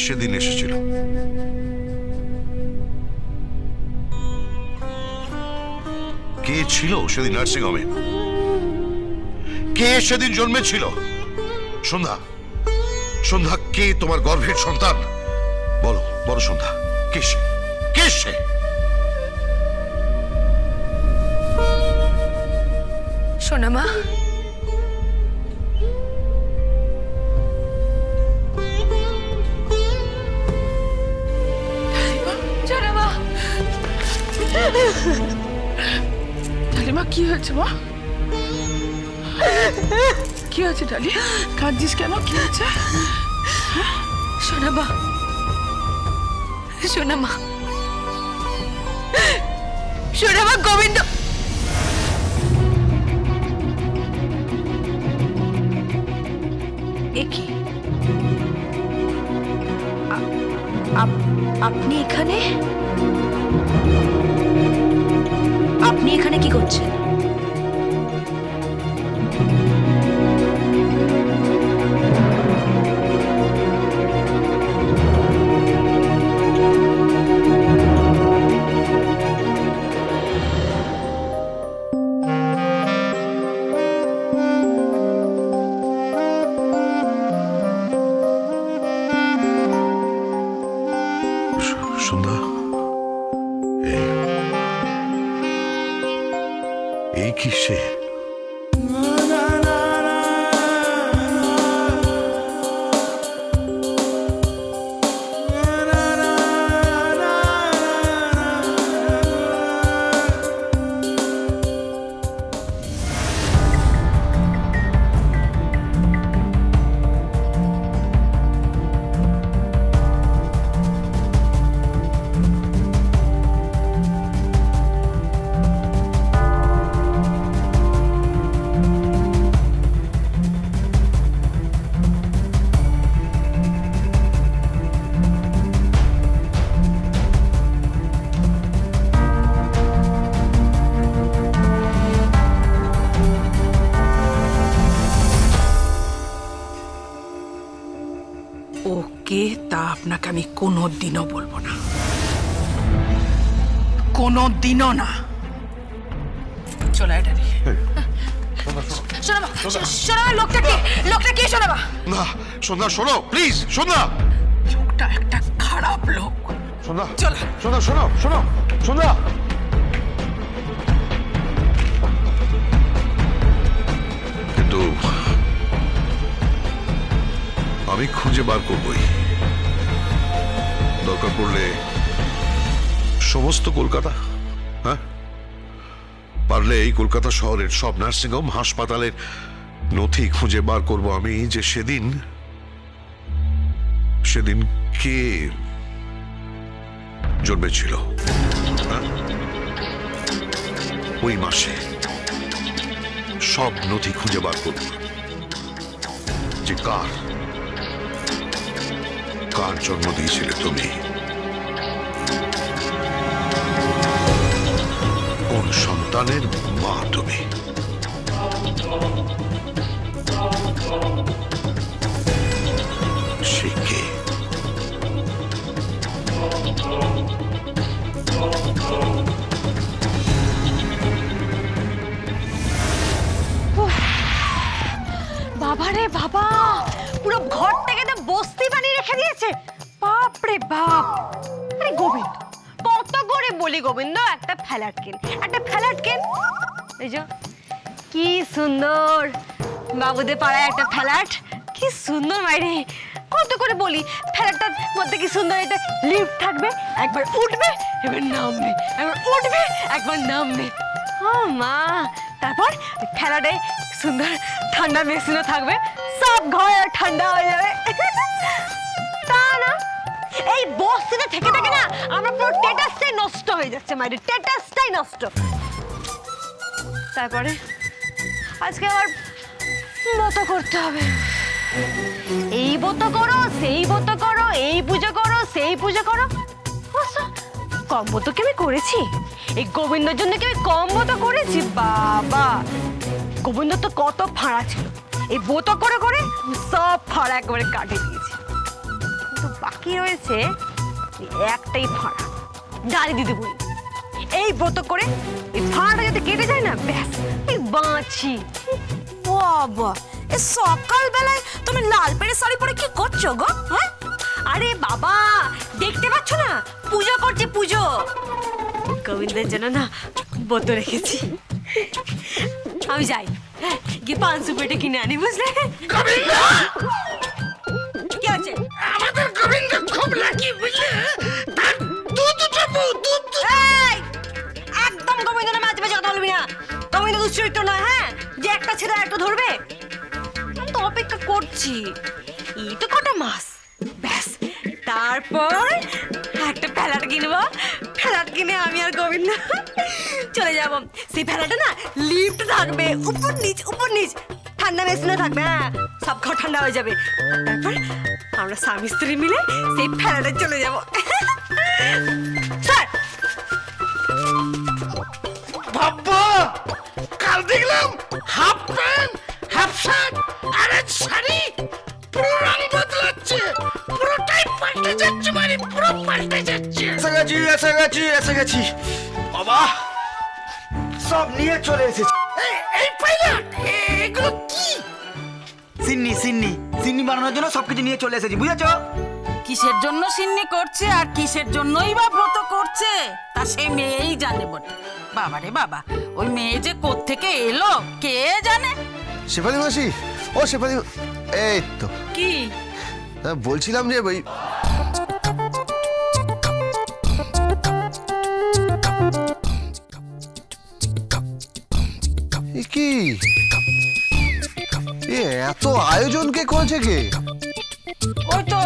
সেদিন এসেছিল? কে ছিল সেদিন নার্সিং হোমে? কে সেদিন জন্মেছিল? সন্ধ্যা, সন্ধ্যা কে তোমার গর্ভের সন্তান? বলো বলো সন্ধ্যা, কে সে? কে সে? সোনামা, সোনামা, ডালিমা কি হয়েছে মা? কি হয়েছে ডালি? কাঁদছিস কেন? কি হয়েছে? সোনামা, সোনামা, সোনামা, গোবিন্দ একি আপনি এখানে? আপনি এখানে কি করছেন? সন্ধ্যা, এই কি সে? ওকে, তা আপনাকে আমি কোনোদিনও বলবো না, কোনোদিনও না। চলে আয় ডালি। সোনামা, সোনামা, লোকটা কে সোনামা? না সন্ধ্যা, শোনো প্লিজ। সন্ধ্যা, লোকটা একটা খারাপ লোক। সন্ধ্যা, চল। সন্ধ্যা, শোনো শোনো। সন্ধ্যা, কিন্তু আমি খুঁজে বার করবই। দরকার পড়লে সমস্ত কলকাতা, হ্যাঁ, পারলে এই কলকাতা শহরের সব নার্সিংহোম, হাসপাতালের নথি খুঁজে বার করব আমি, যে সেদিন কে জন্মেছিল, হ্যাঁ? ওই মাসে সব নথি খুঁজে বার করব, যে কার জন্ম দিয়েছিলে তুমি, কোন সন্তানের মা তুমি। সে কে? বাবা রে বাবা, পুরো ঘরটাকে তো বস্তি বানিয়ে রেখে দিয়েছে। বাপ রে বাপ! আরে গোবিন্দ, কত করে বলি গোবিন্দ একটা ফ্ল্যাট কেন, একটা ফ্ল্যাট কেন। এই যে কি সুন্দর বাবুদের পাড়ায় একটা ফ্ল্যাট, কি সুন্দর মাইরে। কত করে বলি ফ্ল্যাটটার মধ্যে কি সুন্দর একটা লিফট থাকবে, একবার উঠবে এবার নামবে, একবার উঠবে একবার নামবে। ও মা, তারপর ফ্ল্যাটে সুন্দর ঠান্ডা মেশিনও থাকবে, সব ঘর ঠান্ডা হয়ে যাবে। তা না, এই বস্তিতে থেকে থেকে না আমরা পুরো স্ট্যাটাসটাই নষ্ট হয়ে যাচ্ছে মাইরে, স্ট্যাটাসটাই নষ্ট। তারপরে আজকে আবার ব্রত করতে হবে। এই ব্রত করো, সেই ব্রত করো, এই পুজো করো, সেই পুজো করো। কম ব্রত কি আমি করেছি? এই গোবিন্দর জন্য কি আমি কম ব্রত করেছি? বাবা, গোবিন্দ তো কত ফাঁড়া ছিল, এই ব্রত করে করে সব ফাঁড়া একেবারে কাটে দিয়েছি। কিন্তু বাকি রয়েছে একটাই ফাঁড়া, ডালি দিদি বলি এই ব্রত করে এই ফাঁড়াটা যাতে কেটে যায় না, ব্যাস এই বাঁচি। বাবা, এ সকাল বেলায় তুমি লাল পেড়ে শাড়ি পরে কি করছো গো? হ্যাঁ, আরে বাবা দেখতে পাচ্ছ না, পূজা করছে পুজো। গোবিন্দের জন্য না ব্রত রেখেছি। আমি যাই, হ্যাঁ, গিয়ে 500 পেটে কিনে আনি, বুঝলে? কি আছে? আমাদের গোবিন্দ খুব লাকি, বুঝলে? তার দুধ এই, একদম গোবিন্দ না মাঝে মাঝে কথা বলবি না। গোবিন্দ দুশ্চরিত্র নয়, হ্যাঁ, যে একটা ছেলে একটা ধরবে। আমি তো অপেক্ষা করছি, এই তো কটা মাস, ব্যাস তারপর একটা ফেলাট কিনবো। ফেলাট কিনে আমি আর গোবিন্দ চলে যাব। সেই ফেলাটা না লিফট থাকবে, উপর নিচ উপর নিচ, ঠান্ডা মেশিনও থাকবে। হ্যাঁ, সব ঘর ঠান্ডা হয়ে যাবে। আর তারপর আমরা স্বামী স্ত্রী মিলে সেই ফেলাটা চলে যাব। স্যার, বাবা, কাল দেখলাম হাফ প্যান্ট হাফ শার্ট আর এক শাড়ি পুরো রং বদলাচ্ছে, পুরোটাই পাল্টে যাচ্ছে, মানে পুরো পাল্টে যাচ্ছে। এসে গেছি বাবা, সব নিয়ে চলে এসেছি। এই পাইলট, এগুলো কি? সিন্নি বানানোর জন্য সবকিছু নিয়ে চলে এসেছি, বুঝেছো? কিসের জন্য সিন্নি করছে আর কিসের জন্যই বা ব্রত করছে তা সেই মেয়েই জানে বটে। বাবা রে বাবা, ওই মেয়ে যে কোত্থেকে এলো কে জানে। শেফালি মাসি, ও শেফালি, এই তো কি বলছিলাম যে ওই কি এত আয়োজন কে করেছে কে? ওই তো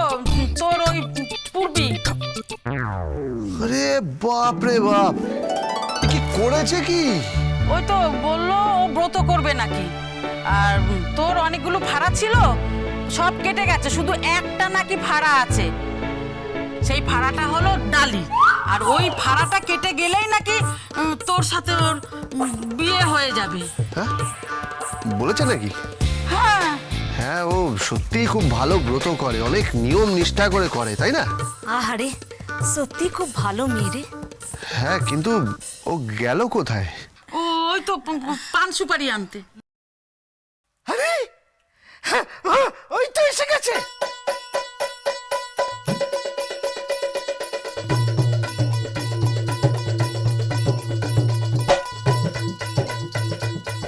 তোর ওই পূর্বী। আরে বাপ রে বাপ, কি করেছে কি? ওই তো বললো ও ব্রত করবে নাকি, আর তোর অনেকগুলো ভাড়া ছিল সব কেটে গেছে, শুধু একটা নাকি ভাড়া আছে। সেই ভাড়াটা হলো ডালি, আর ওই ভাড়াটা কেটে গেলেই নাকি তোর সাথে ওর বিয়ে হয়ে যাবে। হ্যাঁ বলেছে নাকি? হ্যাঁ হ্যাঁ, ও সত্যিই খুব ভালো ব্রত করে, অনেক নিয়ম নিষ্ঠা করে করে, তাই না? আহারে, সত্যি খুব ভালো মেয়ে রে। হ্যাঁ, কিন্তু ও গেল কোথায়? ওই তো পান সুপারি আনতে। আরে ওই তো এসে গেছে।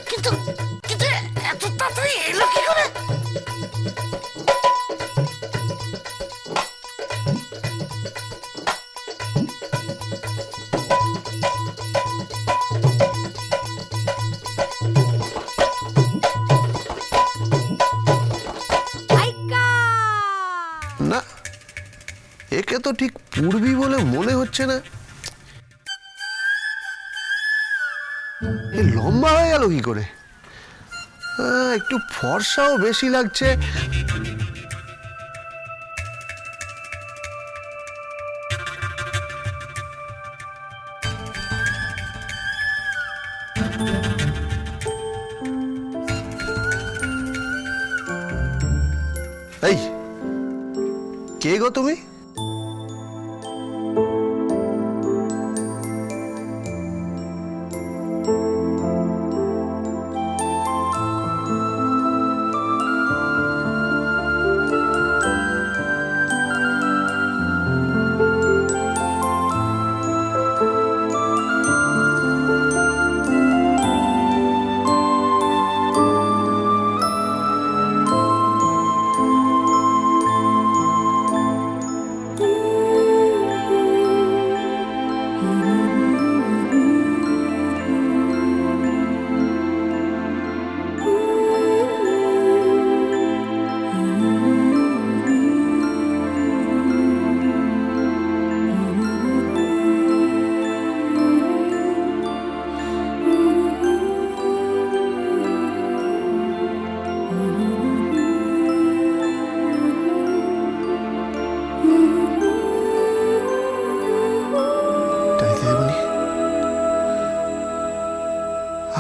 কিন্তু কিন্তু এত তাড়াতাড়ি এলো কি করে? না, একে তো ঠিক পূর্বী বলে মনে হচ্ছে না। এ লম্বা হয়ে গেল কি করে? একটু ফর্সাও বেশি লাগছে। এই, কে গো তুমি?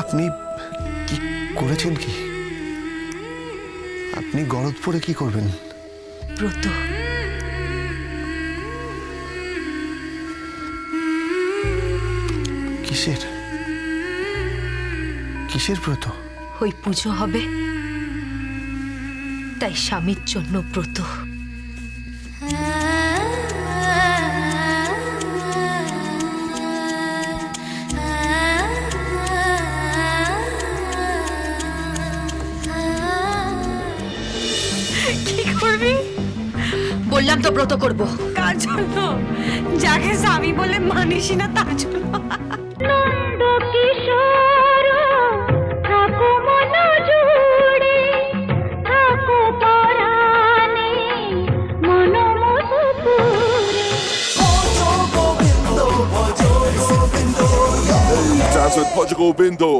আপনি কি করেছেন কি? আপনি গলদ পরে কি করবেন? ব্রত কিসের কিসের ব্রত? ওই পুজো হবে, তাই স্বামীর জন্য ব্রত। কি করবি? বললাম তো ব্রত করব। কার জন্য? যাকে স্বামী বলে মানিসি না তার জন্য। Dance with Portugal Bindo.